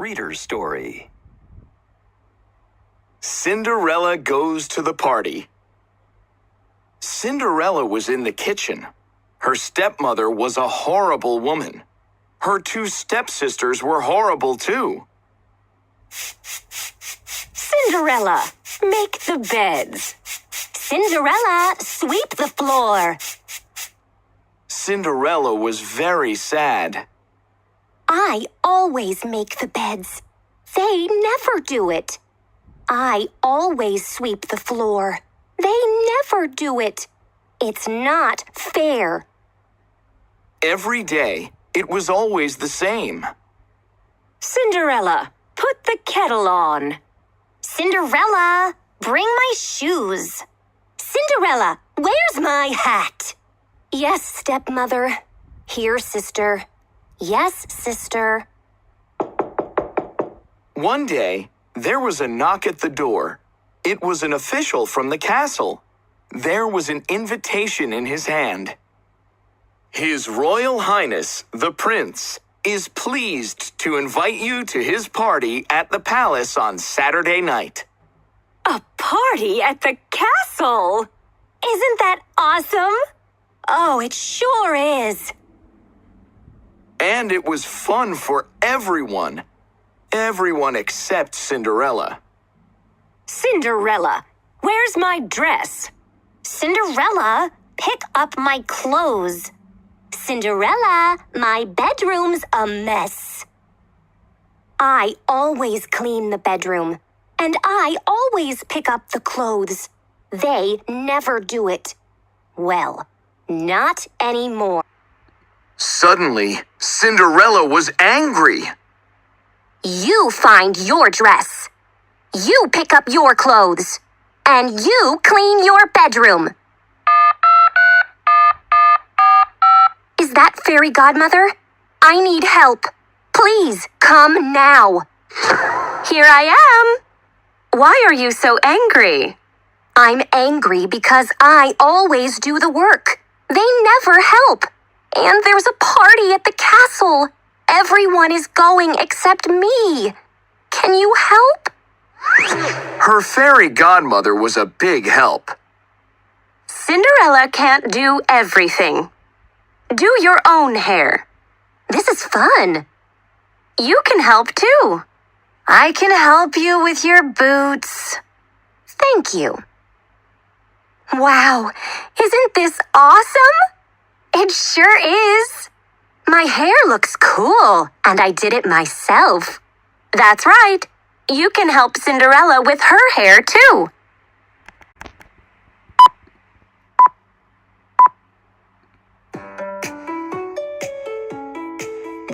Reader Story. Cinderella Goes to the Party. Cinderella was in the kitchen. Her stepmother was a horrible woman. Her two stepsisters were horrible too. Cinderella, make the beds. Cinderella, sweep the floor. Cinderella was very sad. I always make the beds. They never do it. I always sweep the floor. They never do it. It's not fair. Every day, it was always the same. Cinderella, put the kettle on. Cinderella, bring my shoes. Cinderella, where's my hat? Yes, stepmother. Here, sister. Yes, sister. One day, there was a knock at the door. It was an official from the castle. There was an invitation in his hand. His Royal Highness, the Prince, is pleased to invite you to his party at the palace on Saturday night. A party at the castle? Isn't that awesome? Oh, it sure is. And it was fun for everyone. Everyone except Cinderella. Cinderella, where's my dress? Cinderella, pick up my clothes. Cinderella, my bedroom's a mess. I always clean the bedroom, and I always pick up the clothes. They never do it. Well, not anymore. Suddenly, Cinderella was angry. You find your dress. You pick up your clothes. And you clean your bedroom. Is that fairy godmother? I need help. Please, come now. Here I am. Why are you so angry? I'm angry because I always do the work. They never help. And there's a party at the castle. Everyone is going except me. Can you help? Her fairy godmother was a big help. Cinderella can't do everything. Do your own hair. This is fun. You can help too. I can help you with your boots. Thank you. Wow, isn't this awesome? It sure is. My hair looks cool, and I did it myself. That's right. You can help Cinderella with her hair too.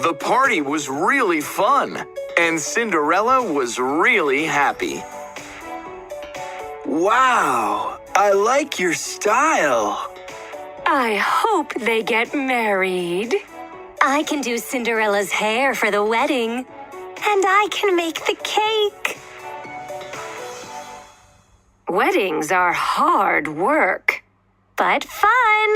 The party was really fun, and Cinderella was really happy. Wow, I like your style. I hope they get married. I can do Cinderella's hair for the wedding, and I can make the cake. Weddings are hard work, but fun.